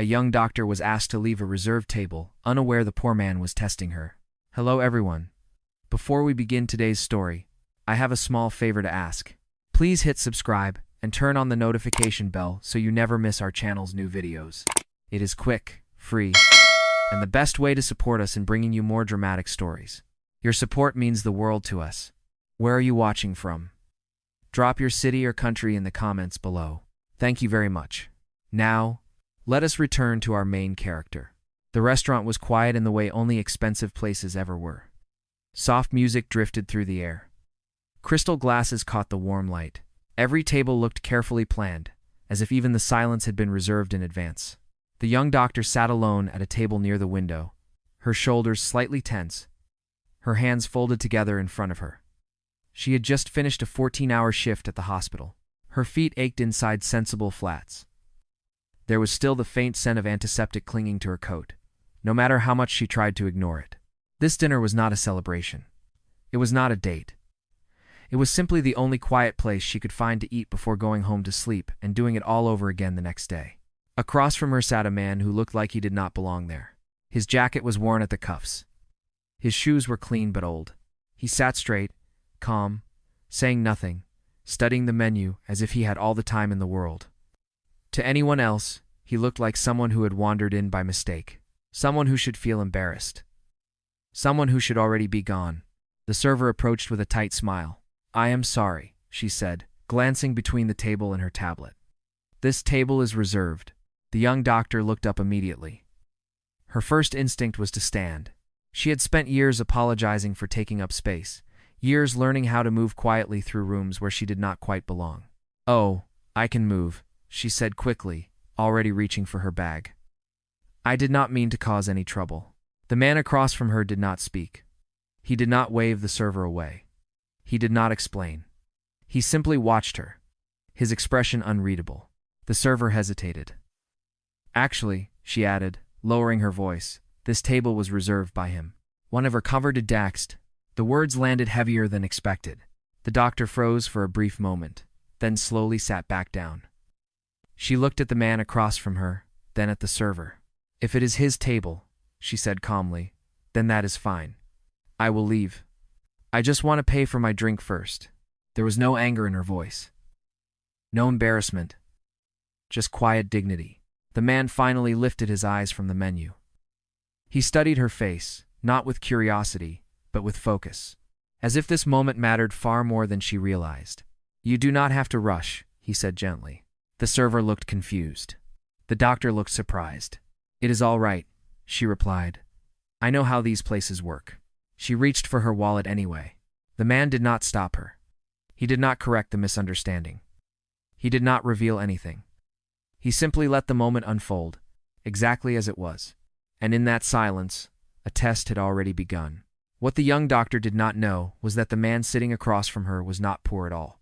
A young doctor was asked to leave a reserved table, unaware the poor man was testing her. Hello everyone. Before we begin today's story, I have a small favor to ask. Please hit subscribe and turn on the notification bell so you never miss our channel's new videos. It is quick, free, and the best way to support us in bringing you more dramatic stories. Your support means the world to us. Where are you watching from? Drop your city or country in the comments below. Thank you very much. Now, let us return to our main character. The restaurant was quiet in the way only expensive places ever were. Soft music drifted through the air. Crystal glasses caught the warm light. Every table looked carefully planned, as if even the silence had been reserved in advance. The young doctor sat alone at a table near the window, her shoulders slightly tense, her hands folded together in front of her. She had just finished a 14-hour shift at the hospital. Her feet ached inside sensible flats. There was still the faint scent of antiseptic clinging to her coat, no matter how much she tried to ignore it. This dinner was not a celebration. It was not a date. It was simply the only quiet place she could find to eat before going home to sleep and doing it all over again the next day. Across from her sat a man who looked like he did not belong there. His jacket was worn at the cuffs. His shoes were clean but old. He sat straight, calm, saying nothing, studying the menu as if he had all the time in the world. To anyone else, he looked like someone who had wandered in by mistake, someone who should feel embarrassed, someone who should already be gone. The server approached with a tight smile. "I am sorry," she said, glancing between the table and her tablet. "This table is reserved." The young doctor looked up immediately. Her first instinct was to stand. She had spent years apologizing for taking up space, years learning how to move quietly through rooms where she did not quite belong. "Oh, I can move," she said quickly, already reaching for her bag. "I did not mean to cause any trouble." The man across from her did not speak. He did not wave the server away. He did not explain. He simply watched her, his expression unreadable. The server hesitated. "Actually," she added, lowering her voice, "this table was reserved by him." One of her coveted daxed. The words landed heavier than expected. The doctor froze for a brief moment, then slowly sat back down. She looked at the man across from her, then at the server. "If it is his table," she said calmly, "then that is fine. I will leave. I just want to pay for my drink first." There was no anger in her voice. No embarrassment. Just quiet dignity. The man finally lifted his eyes from the menu. He studied her face, not with curiosity, but with focus, as if this moment mattered far more than she realized. "You do not have to rush," he said gently. The server looked confused. The doctor looked surprised. "It is all right," she replied. "I know how these places work." She reached for her wallet anyway. The man did not stop her. He did not correct the misunderstanding. He did not reveal anything. He simply let the moment unfold, exactly as it was. And in that silence, a test had already begun. What the young doctor did not know was that the man sitting across from her was not poor at all.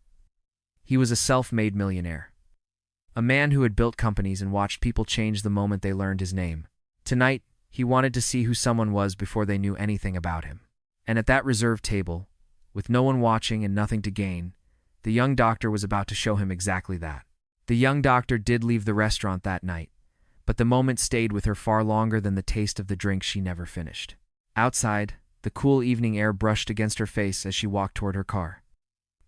He was a self-made millionaire. A man who had built companies and watched people change the moment they learned his name. Tonight, he wanted to see who someone was before they knew anything about him. And at that reserved table, with no one watching and nothing to gain, the young doctor was about to show him exactly that. The young doctor did leave the restaurant that night, but the moment stayed with her far longer than the taste of the drink she never finished. Outside, the cool evening air brushed against her face as she walked toward her car.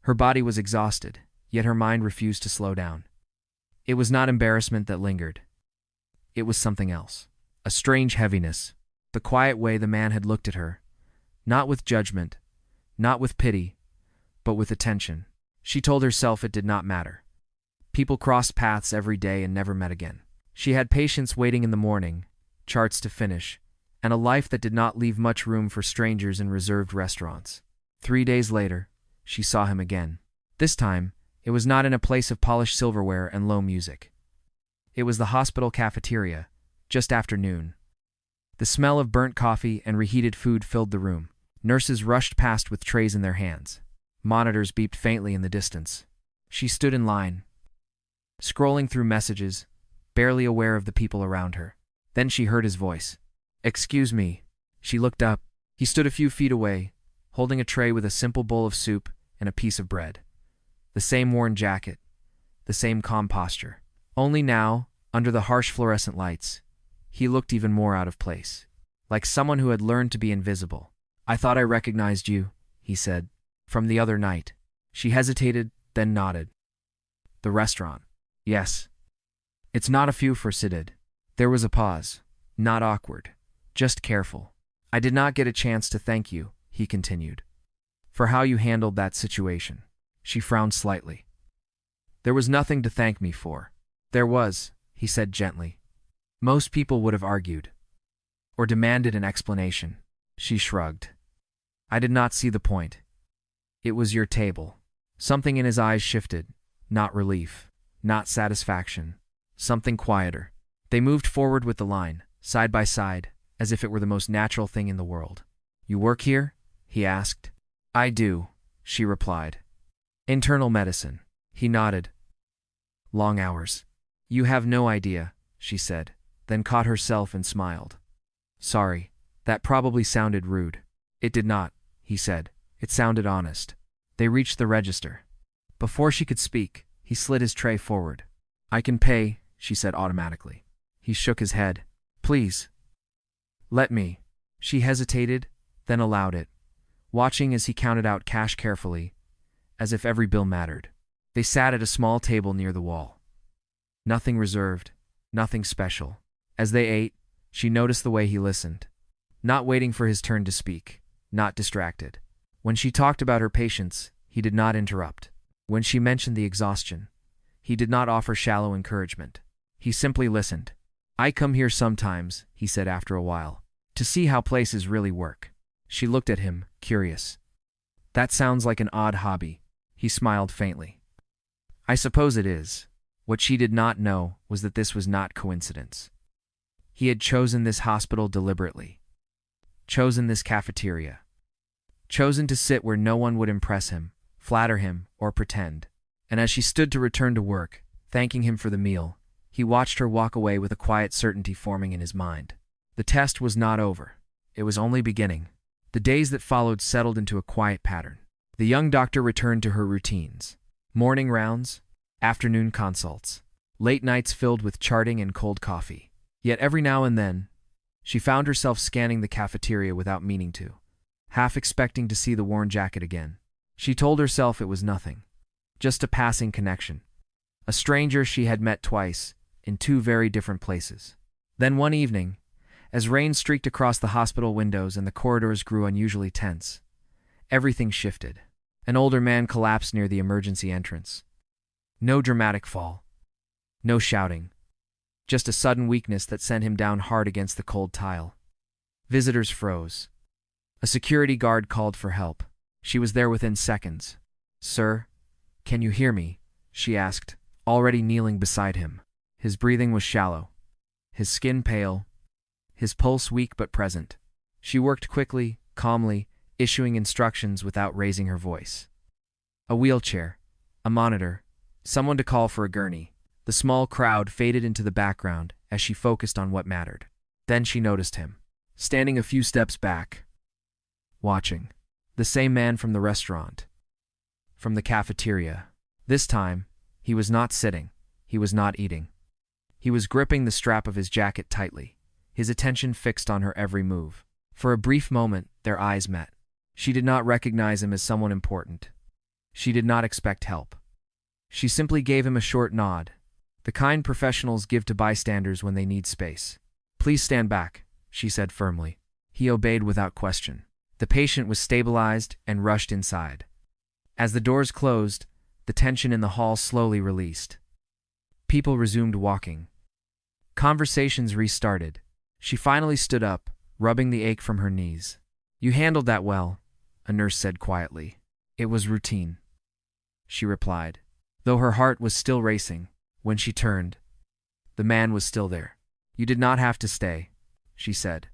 Her body was exhausted, yet her mind refused to slow down. It was not embarrassment that lingered. It was something else. A strange heaviness. The quiet way the man had looked at her. Not with judgment, not with pity, but with attention. She told herself it did not matter. People crossed paths every day and never met again. She had patients waiting in the morning, charts to finish, and a life that did not leave much room for strangers in reserved restaurants. 3 days later, she saw him again. This time, it was not in a place of polished silverware and low music. It was the hospital cafeteria, just after noon. The smell of burnt coffee and reheated food filled the room. Nurses rushed past with trays in their hands. Monitors beeped faintly in the distance. She stood in line, scrolling through messages, barely aware of the people around her. Then she heard his voice. "Excuse me." She looked up. He stood a few feet away, holding a tray with a simple bowl of soup and a piece of bread. The same worn jacket, the same calm posture. Only now, Under the harsh fluorescent lights, he looked even more out of place, like someone who had learned to be invisible. "I thought I recognized you," he said. "From the other night." She hesitated, then nodded. "The restaurant." "Yes." "It's not a few for Gilded." There was a pause. Not awkward, just careful. "I did not get a chance to thank you," he continued, "for how you handled that situation." She frowned slightly. "There was nothing to thank me for." "There was," he said gently. "Most people would have argued or demanded an explanation." She shrugged. "I did not see the point. It was your table." Something in his eyes shifted, not relief, not satisfaction, something quieter. They moved forward with the line, side by side, as if it were the most natural thing in the world. "You work here?" he asked. "I do," she replied. "Internal medicine." He nodded. "Long hours." "You have no idea," she said, then caught herself and smiled. "Sorry, that probably sounded rude." "It did not," he said. "It sounded honest." They reached the register. Before she could speak, he slid his tray forward. "I can pay," she said automatically. He shook his head. "Please. Let me." She hesitated, then allowed it, watching as he counted out cash carefully, as if every bill mattered. They sat at a small table near the wall. Nothing reserved, nothing special. As they ate, she noticed the way he listened, not waiting for his turn to speak, not distracted. When she talked about her patients, he did not interrupt. When she mentioned the exhaustion, he did not offer shallow encouragement. He simply listened. "I come here sometimes," he said after a while, "to see how places really work." She looked at him, curious. "That sounds like an odd hobby." He smiled faintly. "I suppose it is." What she did not know was that this was not coincidence. He had chosen this hospital deliberately. Chosen this cafeteria. Chosen to sit where no one would impress him, flatter him, or pretend. And as she stood to return to work, thanking him for the meal, he watched her walk away with a quiet certainty forming in his mind. The test was not over. It was only beginning. The days that followed settled into a quiet pattern. The young doctor returned to her routines. Morning rounds, afternoon consults, late nights filled with charting and cold coffee. Yet every now and then, she found herself scanning the cafeteria without meaning to, half expecting to see the worn jacket again. She told herself it was nothing, just a passing connection. A stranger she had met twice, in two very different places. Then one evening, as rain streaked across the hospital windows and the corridors grew unusually tense, everything shifted. An older man collapsed near the emergency entrance. No dramatic fall. No shouting. Just a sudden weakness that sent him down hard against the cold tile. Visitors froze. A security guard called for help. She was there within seconds. "Sir, can you hear me?" she asked, already kneeling beside him. His breathing was shallow, his skin pale, his pulse weak but present. She worked quickly, calmly, issuing instructions without raising her voice. A wheelchair, a monitor, someone to call for a gurney. The small crowd faded into the background as she focused on what mattered. Then she noticed him, standing a few steps back, watching. The same man from the restaurant, from the cafeteria. This time, he was not sitting, he was not eating. He was gripping the strap of his jacket tightly, his attention fixed on her every move. For a brief moment, their eyes met. She did not recognize him as someone important. She did not expect help. She simply gave him a short nod, the kind professionals give to bystanders when they need space. "Please stand back," she said firmly. He obeyed without question. The patient was stabilized and rushed inside. As the doors closed, the tension in the hall slowly released. People resumed walking. Conversations restarted. She finally stood up, rubbing the ache from her knees. "You handled that well," a nurse said quietly. "It was routine," she replied, though her heart was still racing. When she turned, the man was still there. "You did not have to stay," she said,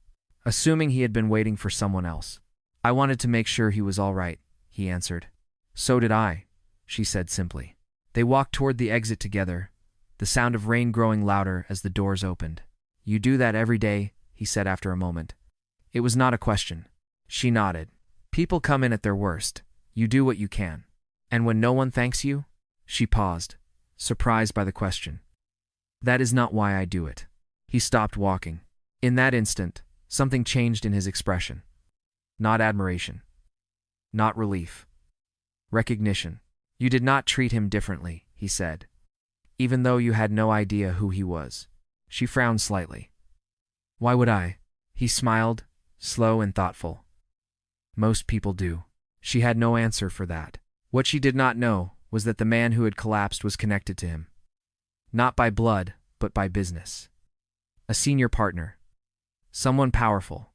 assuming he had been waiting for someone else. "I wanted to make sure he was all right," he answered. "So did I," she said simply. They walked toward the exit together, the sound of rain growing louder as the doors opened. "You do that every day," he said after a moment. It was not a question. She nodded. "People come in at their worst. You do what you can. And when no one thanks you?" She paused, surprised by the question. That is not why I do it." He stopped walking. In that instant, something changed in his expression. Not admiration. Not relief. Recognition. "You did not treat him differently," he said, "even though you had no idea who he was." She frowned slightly. "Why would I?" He smiled, slow and thoughtful. "Most people do." She had no answer for that. What she did not know was that the man who had collapsed was connected to him. Not by blood, but by business. A senior partner. Someone powerful.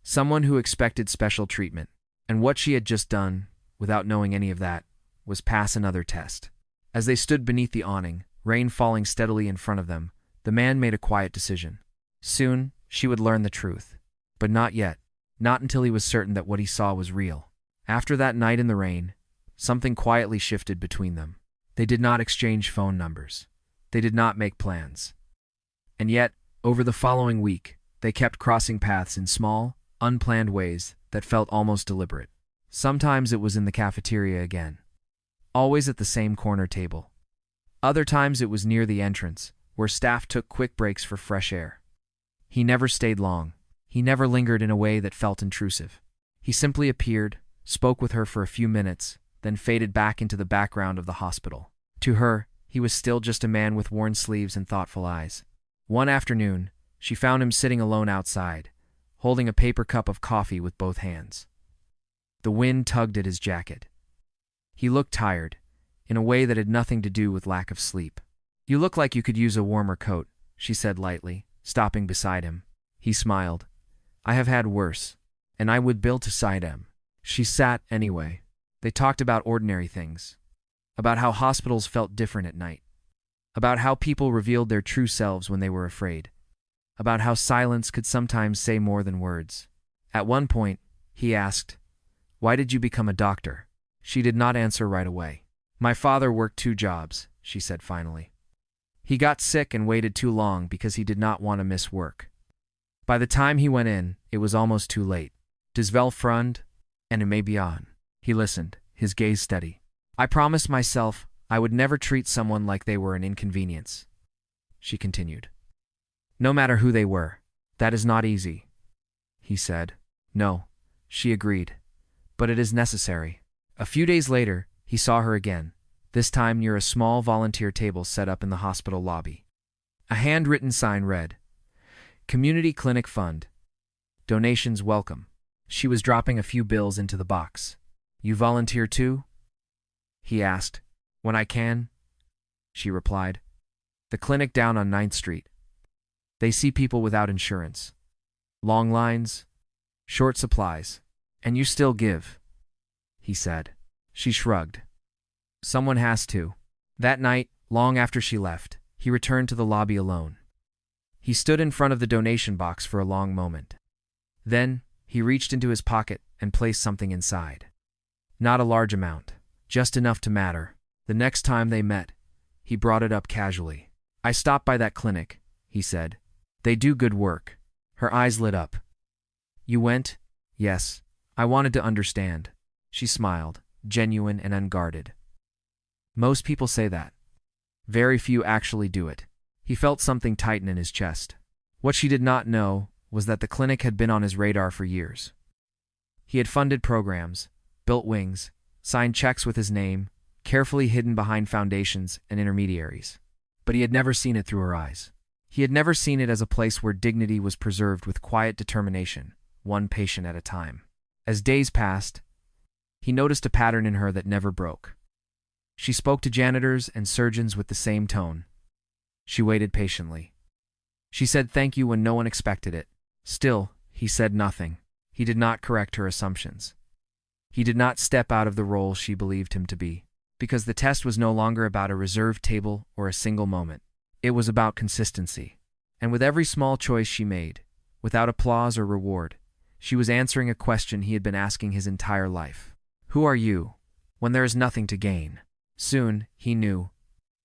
Someone who expected special treatment. And what she had just done, without knowing any of that, was pass another test. As they stood beneath the awning, rain falling steadily in front of them, the man made a quiet decision. Soon, she would learn the truth. But not yet. Not until he was certain that what he saw was real. After that night in the rain, something quietly shifted between them. They did not exchange phone numbers. They did not make plans. And yet, over the following week, they kept crossing paths in small, unplanned ways that felt almost deliberate. Sometimes it was in the cafeteria again. Always at the same corner table. Other times it was near the entrance, where staff took quick breaks for fresh air. He never stayed long. He never lingered in a way that felt intrusive. He simply appeared, spoke with her for a few minutes, then faded back into the background of the hospital. To her, he was still just a man with worn sleeves and thoughtful eyes. One afternoon, she found him sitting alone outside, holding a paper cup of coffee with both hands. The wind tugged at his jacket. He looked tired, in a way that had nothing to do with lack of sleep. "You look like you could use a warmer coat," she said lightly, stopping beside him. He smiled. "I have had worse, and I would build to side him." She sat anyway. They talked about ordinary things. About how hospitals felt different at night. About how people revealed their true selves when they were afraid. About how silence could sometimes say more than words. At one point, he asked, "Why did you become a doctor?" She did not answer right away. "My father worked 2 jobs, she said finally. He got sick and waited too long because he did not want to miss work. By the time he went in, it was almost too late. Des wel frund, and it may be on." He listened, his gaze steady. "I promised myself I would never treat someone like they were an inconvenience," she continued. "No matter who they were. That is not easy," he said. "No," she agreed. "But it is necessary." A few days later, he saw her again, this time near a small volunteer table set up in the hospital lobby. A handwritten sign read, "Community Clinic Fund. Donations welcome." She was dropping a few bills into the box. "You volunteer too?" he asked. "When I can," she replied. "The clinic down on 9th Street. They see people without insurance. Long lines, short supplies, and you still give," he said. She shrugged. "Someone has to." That night, long after she left, he returned to the lobby alone. He stood in front of the donation box for a long moment. Then, he reached into his pocket and placed something inside. Not a large amount, just enough to matter. The next time they met, he brought it up casually. "I stopped by that clinic," he said. "They do good work." Her eyes lit up. "You went?" "Yes. I wanted to understand." She smiled, genuine and unguarded. "Most people say that. Very few actually do it." He felt something tighten in his chest. What she did not know was that the clinic had been on his radar for years. He had funded programs, built wings, signed checks with his name, carefully hidden behind foundations and intermediaries. But he had never seen it through her eyes. He had never seen it as a place where dignity was preserved with quiet determination, one patient at a time. As days passed, he noticed a pattern in her that never broke. She spoke to janitors and surgeons with the same tone. She waited patiently. She said thank you when no one expected it. Still, he said nothing. He did not correct her assumptions. He did not step out of the role she believed him to be, because the test was no longer about a reserved table or a single moment. It was about consistency. And with every small choice she made, without applause or reward, she was answering a question he had been asking his entire life. Who are you, when there is nothing to gain? Soon, he knew,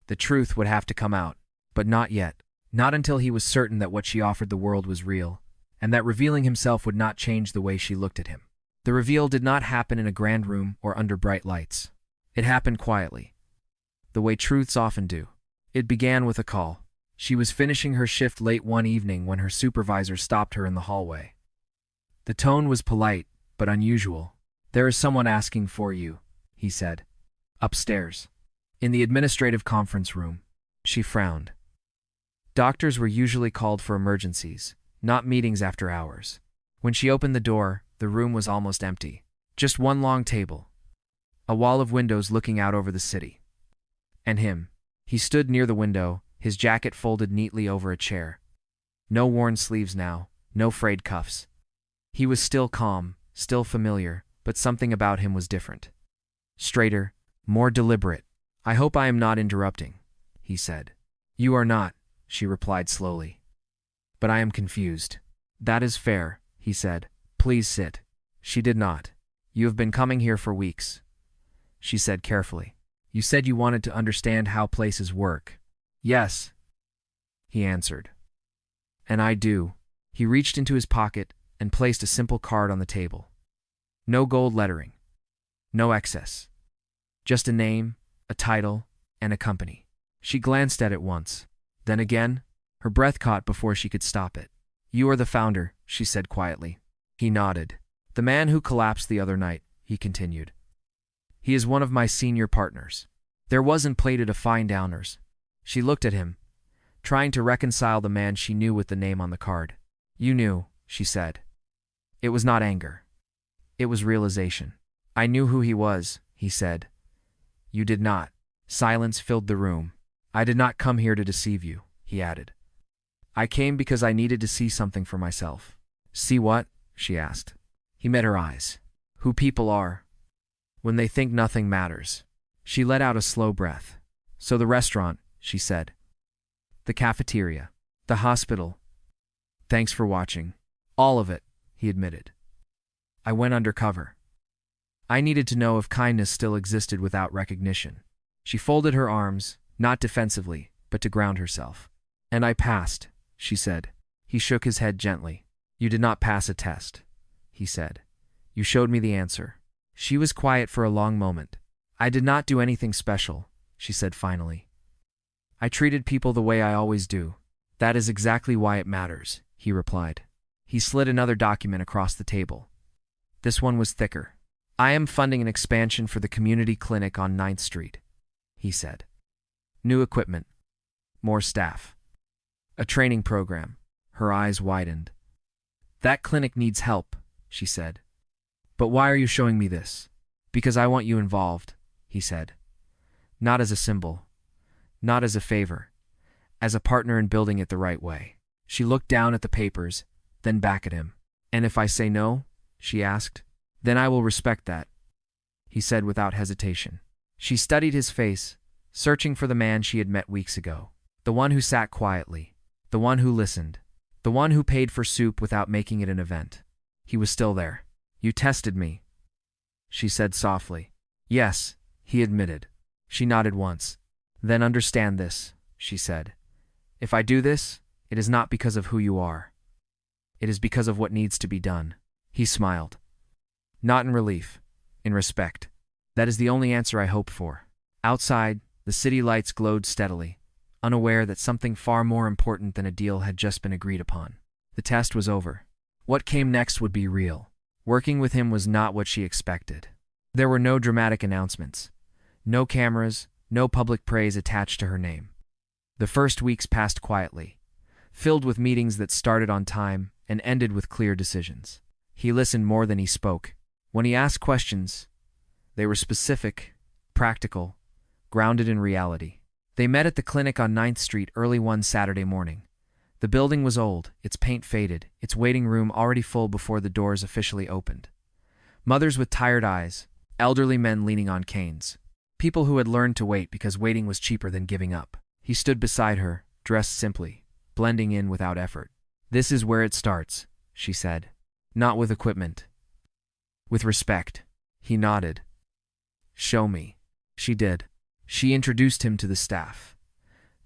the truth would have to come out, but not yet. Not until he was certain that what she offered the world was real, and that revealing himself would not change the way she looked at him. The reveal did not happen in a grand room or under bright lights. It happened quietly, the way truths often do. It began with a call. She was finishing her shift late one evening when her supervisor stopped her in the hallway. The tone was polite, but unusual. "There is someone asking for you," he said. "Upstairs. In the administrative conference room." She frowned. Doctors were usually called for emergencies, not meetings after hours. When she opened the door, the room was almost empty. Just one long table. A wall of windows looking out over the city. And him. He stood near the window, his jacket folded neatly over a chair. No worn sleeves now, no frayed cuffs. He was still calm, still familiar, but something about him was different. Straighter, more deliberate. "I hope I am not interrupting," he said. "You are not," she replied slowly. "But I am confused." "That is fair," he said. "Please sit." She did not. "You have been coming here for weeks," she said carefully. "You said you wanted to understand how places work." "Yes," he answered. "And I do." He reached into his pocket and placed a simple card on the table. No gold lettering. No excess. Just a name, a title, and a company. She glanced at it once. Then again, her breath caught before she could stop it. "You are the founder," she said quietly. He nodded. "The man who collapsed the other night," he continued. "He is one of my senior partners." There wasn't plated a fine downers. She looked at him, trying to reconcile the man she knew with the name on the card. "You knew," she said. It was not anger. It was realization. "I knew who he was," he said. "You did not." Silence filled the room. "I did not come here to deceive you," he added. "I came because I needed to see something for myself." "See what?" she asked. He met her eyes. "Who people are. When they think nothing matters." She let out a slow breath. "So the restaurant," she said. "The cafeteria. The hospital. Thanks for watching." "All of it," he admitted. "I went undercover. I needed to know if kindness still existed without recognition." She folded her arms, not defensively, but to ground herself. "And I passed," she said. He shook his head gently. "You did not pass a test," he said. "You showed me the answer." She was quiet for a long moment. "I did not do anything special," she said finally. "I treated people the way I always do." "That is exactly why it matters," he replied. He slid another document across the table. This one was thicker. "I am funding an expansion for the community clinic on 9th Street, he said. "New equipment. More staff. A training program." Her eyes widened. "That clinic needs help," she said. "But why are you showing me this?" "Because I want you involved," he said. "Not as a symbol. Not as a favor. As a partner in building it the right way." She looked down at the papers, then back at him. "And if I say no?" she asked. "Then I will respect that," he said without hesitation. She studied his face, searching for the man she had met weeks ago. The one who sat quietly. The one who listened. The one who paid for soup without making it an event. He was still there. "You tested me," she said softly. "Yes," he admitted. She nodded once. "Then understand this," she said. "If I do this, it is not because of who you are. It is because of what needs to be done." He smiled. "Not in relief, in respect. That is the only answer I hoped for." Outside, the city lights glowed steadily, unaware that something far more important than a deal had just been agreed upon. The test was over. What came next would be real. Working with him was not what she expected. There were no dramatic announcements. No cameras, no public praise attached to her name. The first weeks passed quietly, filled with meetings that started on time and ended with clear decisions. He listened more than he spoke. When he asked questions, they were specific, practical, grounded in reality. They met at the clinic on 9th Street early one Saturday morning. The building was old, its paint faded, its waiting room already full before the doors officially opened. Mothers with tired eyes, elderly men leaning on canes. People who had learned to wait because waiting was cheaper than giving up. He stood beside her, dressed simply, blending in without effort. "This is where it starts," she said. "Not with equipment. With respect." He nodded. "Show me." She did. She introduced him to the staff.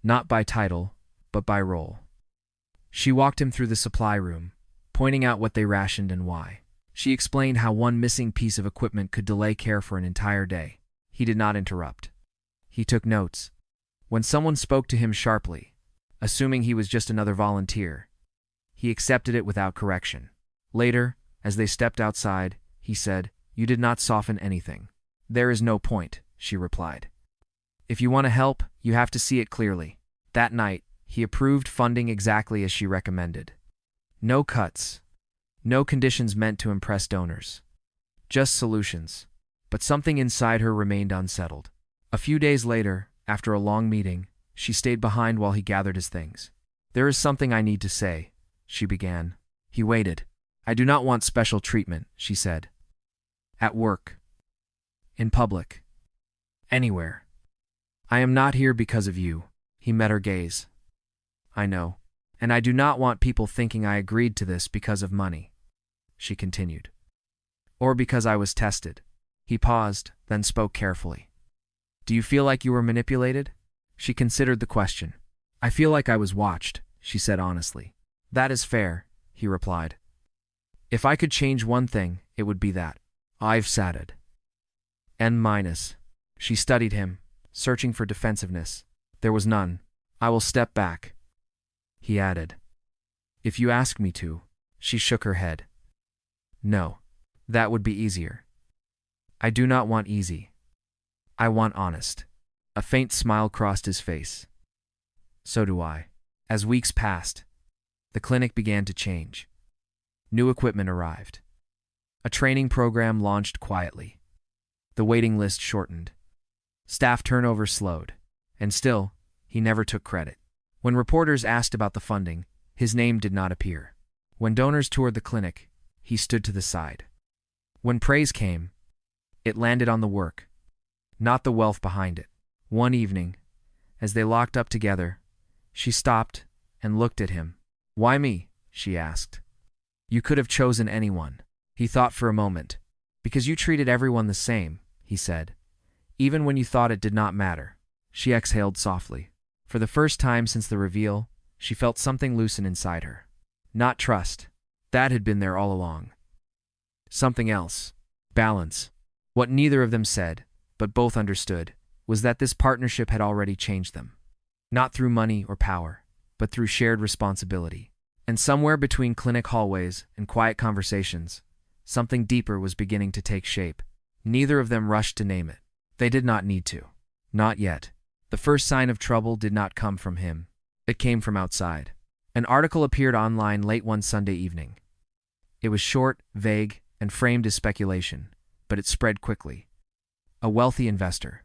Not by title, but by role. She walked him through the supply room, pointing out what they rationed and why. She explained how one missing piece of equipment could delay care for an entire day. He did not interrupt. He took notes. When someone spoke to him sharply, assuming he was just another volunteer. He accepted it without correction. Later, as they stepped outside, he said, "You did not soften anything." "There is no point," she replied. "If you want to help, you have to see it clearly." That night, he approved funding exactly as she recommended. No cuts. No conditions meant to impress donors. Just solutions. But something inside her remained unsettled. A few days later, after a long meeting, she stayed behind while he gathered his things. "There is something I need to say," she began. He waited. "I do not want special treatment," she said. "At work. In public. Anywhere. I am not here because of you." He met her gaze. "I know. And I do not want people thinking I agreed to this because of money," she continued. "Or because I was tested." He paused, then spoke carefully. "Do you feel like you were manipulated?" She considered the question. "I feel like I was watched," she said honestly. "That is fair," he replied. "If I could change one thing, it would be that. I've saddened. N-. She studied him, searching for defensiveness. There was none. "I will step back," he added. "If you ask me to." She shook her head. "No. That would be easier." "I do not want easy. I want honest." A faint smile crossed his face. "So do I." As weeks passed, the clinic began to change. New equipment arrived. A training program launched quietly. The waiting list shortened. Staff turnover slowed. And still, he never took credit. When reporters asked about the funding, his name did not appear. When donors toured the clinic, he stood to the side. When praise came, it landed on the work, not the wealth behind it. One evening, as they locked up together, she stopped and looked at him. "Why me?" she asked. "You could have chosen anyone." He thought for a moment. "Because you treated everyone the same," he said, "even when you thought it did not matter." She exhaled softly. For the first time since the reveal, she felt something loosen inside her. Not trust. That had been there all along. Something else. Balance. What neither of them said, but both understood, was that this partnership had already changed them. Not through money or power, but through shared responsibility. And somewhere between clinic hallways and quiet conversations, something deeper was beginning to take shape. Neither of them rushed to name it. They did not need to. Not yet. The first sign of trouble did not come from him. It came from outside. An article appeared online late one Sunday evening. It was short, vague, and framed as speculation, but it spread quickly. A wealthy investor.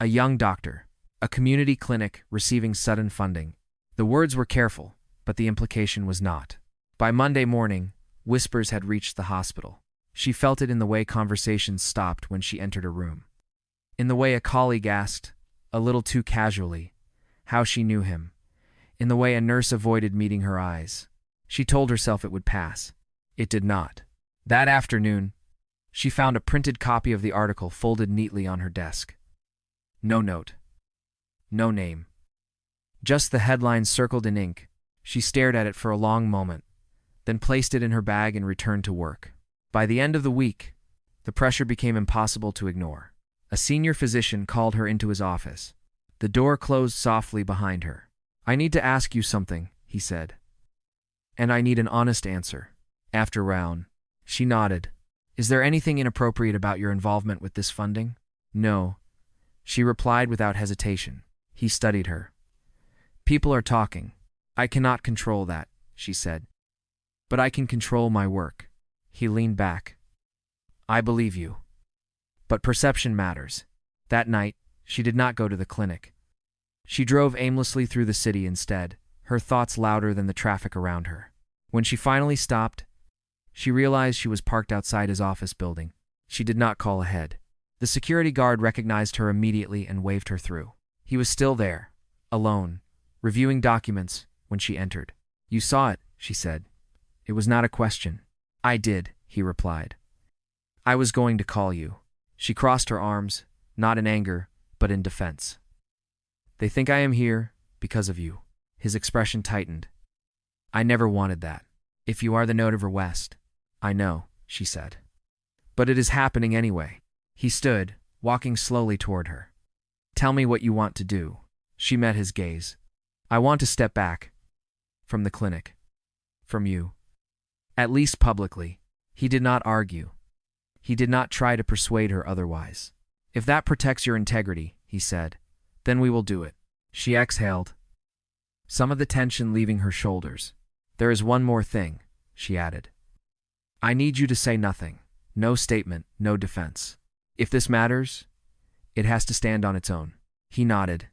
A young doctor. A community clinic receiving sudden funding. The words were careful, but the implication was not. By Monday morning, whispers had reached the hospital. She felt it in the way conversations stopped when she entered a room. In the way a colleague asked, a little too casually, how she knew him. In the way a nurse avoided meeting her eyes. She told herself it would pass. It did not. That afternoon, she found a printed copy of the article folded neatly on her desk. No note. No name. Just the headline circled in ink. She stared at it for a long moment, then placed it in her bag and returned to work. By the end of the week, the pressure became impossible to ignore. A senior physician called her into his office. The door closed softly behind her. "I need to ask you something," he said. "And I need an honest answer." After round, she nodded. "Is there anything inappropriate about your involvement with this funding?" "No," she replied without hesitation. He studied her. "People are talking. I cannot control that," she said. "But I can control my work." He leaned back. "I believe you. But perception matters." That night, she did not go to the clinic. She drove aimlessly through the city instead, her thoughts louder than the traffic around her. When she finally stopped, she realized she was parked outside his office building. She did not call ahead. The security guard recognized her immediately and waved her through. He was still there, alone, reviewing documents, when she entered. "You saw it," she said. It was not a question. "I did," he replied. "I was going to call you." She crossed her arms, not in anger, but in defense. "They think I am here because of you." His expression tightened. "I never wanted that. If you are the Notiver West." "I know," she said. "But it is happening anyway." He stood, walking slowly toward her. "Tell me what you want to do." She met his gaze. I want to step back. From the clinic. From you. At least publicly. He did not argue. He did not try to persuade her otherwise. If that protects your integrity, he said, then we will do it. She exhaled, some of the tension leaving her shoulders. There is one more thing, she added. I need you to say nothing. No statement, no defense. If this matters, it has to stand on its own. He nodded.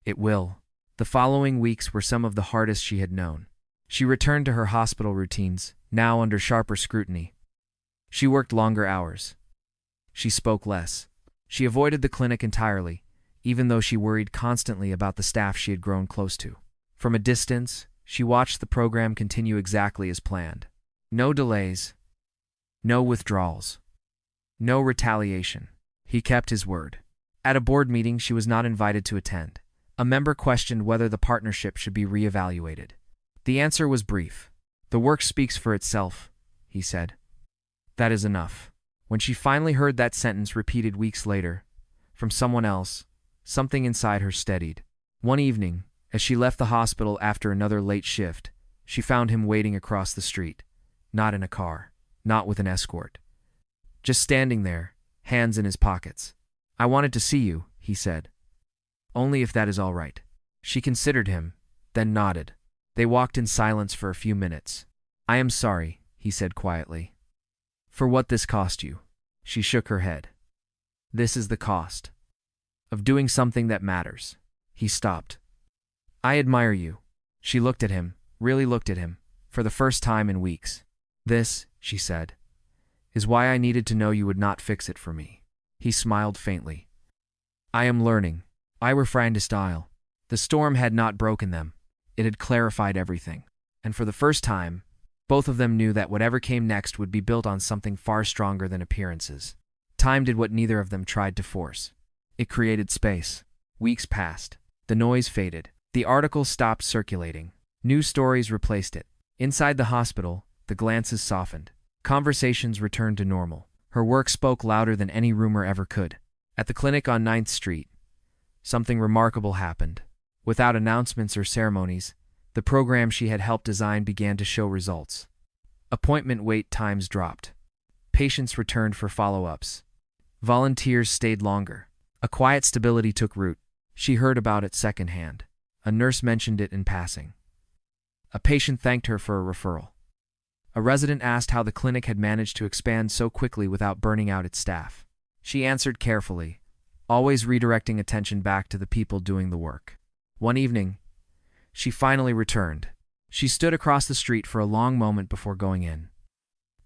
It will. The following weeks were some of the hardest she had known. She returned to her hospital routines, now under sharper scrutiny. She worked longer hours. She spoke less. She avoided the clinic entirely, even though she worried constantly about the staff she had grown close to. From a distance, she watched the program continue exactly as planned. No delays. No withdrawals. No retaliation. He kept his word. At a board meeting she was not invited to attend. A member questioned whether the partnership should be reevaluated. The answer was brief. The work speaks for itself, he said. That is enough. When she finally heard that sentence repeated weeks later, from someone else, something inside her steadied. One evening, as she left the hospital after another late shift, she found him waiting across the street. Not in a car, not with an escort. Just standing there, hands in his pockets. I wanted to see you, he said. Only if that is all right. She considered him, then nodded. They walked in silence for a few minutes. I am sorry, he said quietly. For what this cost you. She shook her head. This is the cost. Of doing something that matters. He stopped. I admire you. She looked at him, really looked at him, for the first time in weeks. This, she said, is why I needed to know you would not fix it for me. He smiled faintly. I am learning. I refrained to style. The storm had not broken them. It had clarified everything. And for the first time, both of them knew that whatever came next would be built on something far stronger than appearances. Time did what neither of them tried to force. It created space. Weeks passed. The noise faded. The article stopped circulating. New stories replaced it. Inside the hospital, the glances softened. Conversations returned to normal. Her work spoke louder than any rumor ever could. At the clinic on 9th Street, something remarkable happened. Without announcements or ceremonies, the program she had helped design began to show results. Appointment wait times dropped. Patients returned for follow-ups. Volunteers stayed longer. A quiet stability took root. She heard about it secondhand. A nurse mentioned it in passing. A patient thanked her for a referral. A resident asked how the clinic had managed to expand so quickly without burning out its staff. She answered carefully, always redirecting attention back to the people doing the work. One evening, she finally returned. She stood across the street for a long moment before going in.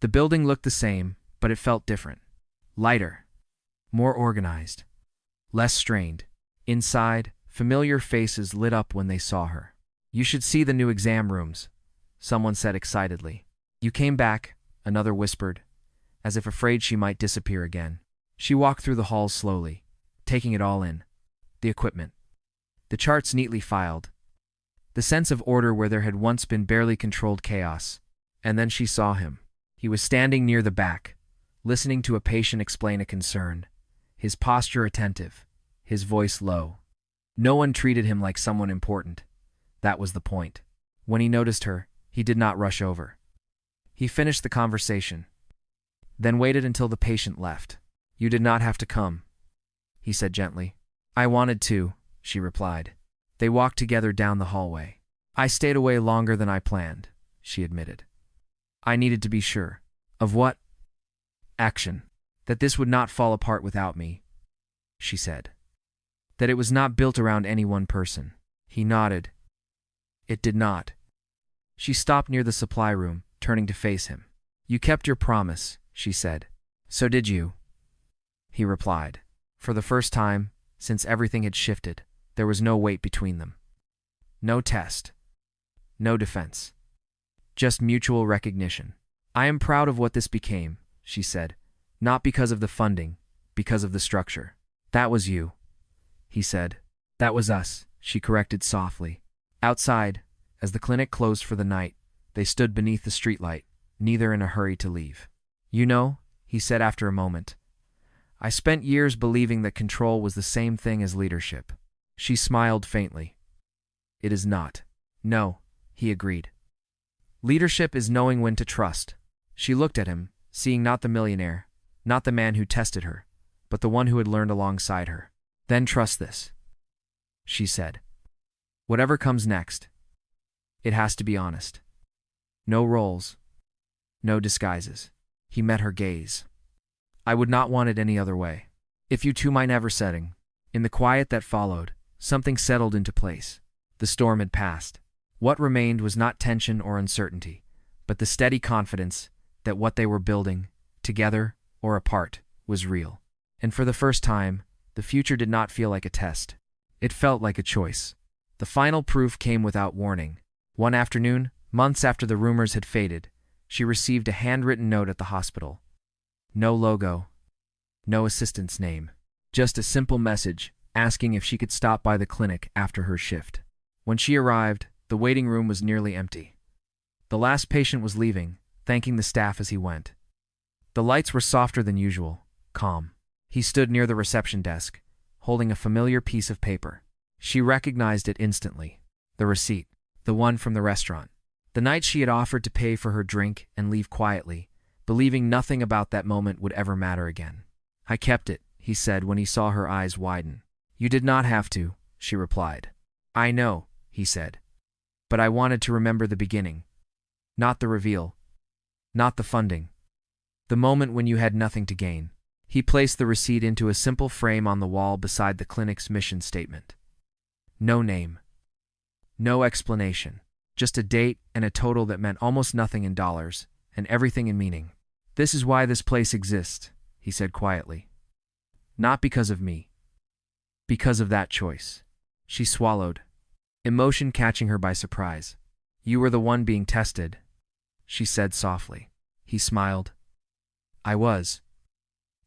The building looked the same, but it felt different. Lighter. More organized. Less strained. Inside, familiar faces lit up when they saw her. You should see the new exam rooms, someone said excitedly. You came back, another whispered, as if afraid she might disappear again. She walked through the halls slowly, taking it all in. The equipment. The charts neatly filed. The sense of order where there had once been barely controlled chaos. And then she saw him. He was standing near the back, listening to a patient explain a concern, his posture attentive, his voice low. No one treated him like someone important. That was the point. When he noticed her, he did not rush over. He finished the conversation, then waited until the patient left. You did not have to come, he said gently. I wanted to, she replied. They walked together down the hallway. I stayed away longer than I planned, she admitted. I needed to be sure. Of what? Action. That this would not fall apart without me, she said. That it was not built around any one person. He nodded. It did not. She stopped near the supply room, turning to face him. You kept your promise, she said. So did you, he replied. For the first time, since everything had shifted, there was no weight between them. No test. No defense. Just mutual recognition. I am proud of what this became, she said. Not because of the funding, because of the structure. That was you, he said. That was us, she corrected softly. Outside, as the clinic closed for the night, they stood beneath the streetlight, neither in a hurry to leave. You know, he said after a moment, I spent years believing that control was the same thing as leadership. She smiled faintly. It is not. No, he agreed. Leadership is knowing when to trust. She looked at him, seeing not the millionaire, not the man who tested her, but the one who had learned alongside her. Then trust this, she said. Whatever comes next, it has to be honest. No roles, no disguises. He met her gaze. I would not want it any other way. If you two might never setting. In the quiet that followed, something settled into place. The storm had passed. What remained was not tension or uncertainty, but the steady confidence that what they were building, together or apart, was real. And for the first time, the future did not feel like a test. It felt like a choice. The final proof came without warning. One afternoon, months after the rumors had faded, she received a handwritten note at the hospital. No logo, no assistant's name, just a simple message asking if she could stop by the clinic after her shift. When she arrived, the waiting room was nearly empty. The last patient was leaving, thanking the staff as he went. The lights were softer than usual, calm. He stood near the reception desk, holding a familiar piece of paper. She recognized it instantly. The receipt, the one from the restaurant. The night she had offered to pay for her drink and leave quietly, believing nothing about that moment would ever matter again. I kept it, he said when he saw her eyes widen. You did not have to, she replied. I know, he said. But I wanted to remember the beginning. Not the reveal. Not the funding. The moment when you had nothing to gain. He placed the receipt into a simple frame on the wall beside the clinic's mission statement. No name. No explanation. Just a date and a total that meant almost nothing in dollars, and everything in meaning. This is why this place exists, he said quietly. Not because of me. Because of that choice. She swallowed, emotion catching her by surprise. You were the one being tested, she said softly. He smiled. I was.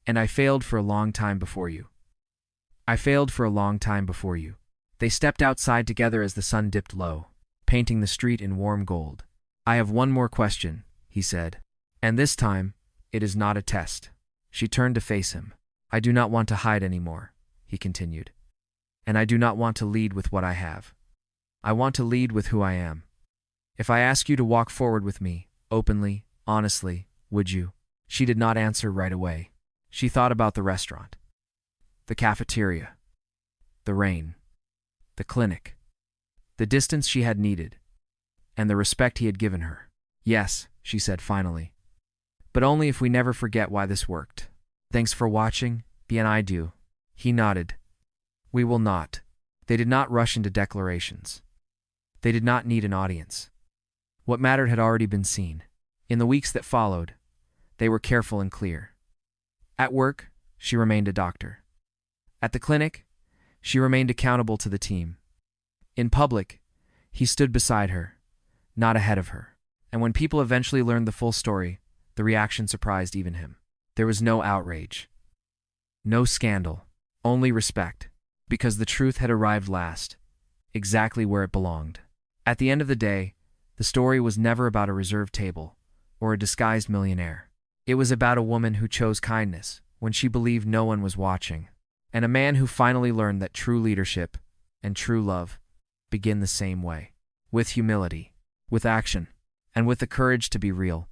And I failed for a long time before you. I failed for a long time before you. They stepped outside together as the sun dipped low, painting the street in warm gold. I have one more question, he said. And this time, it is not a test. She turned to face him. I do not want to hide anymore, he continued. And I do not want to lead with what I have. I want to lead with who I am. If I ask you to walk forward with me, openly, honestly, would you? She did not answer right away. She thought about the restaurant, the cafeteria, the rain, the clinic, the distance she had needed, and the respect he had given her. Yes, she said finally. But only if we never forget why this worked. Thanks for watching, bien I do. He nodded. We will not. They did not rush into declarations. They did not need an audience. What mattered had already been seen. In the weeks that followed, they were careful and clear. At work, she remained a doctor. At the clinic, she remained accountable to the team. In public, he stood beside her, not ahead of her. And when people eventually learned the full story, the reaction surprised even him. There was no outrage, no scandal, only respect, because the truth had arrived last, exactly where it belonged. At the end of the day, the story was never about a reserved table or a disguised millionaire. It was about a woman who chose kindness when she believed no one was watching, and a man who finally learned that true leadership and true love begin the same way, with humility, with action, and with the courage to be real.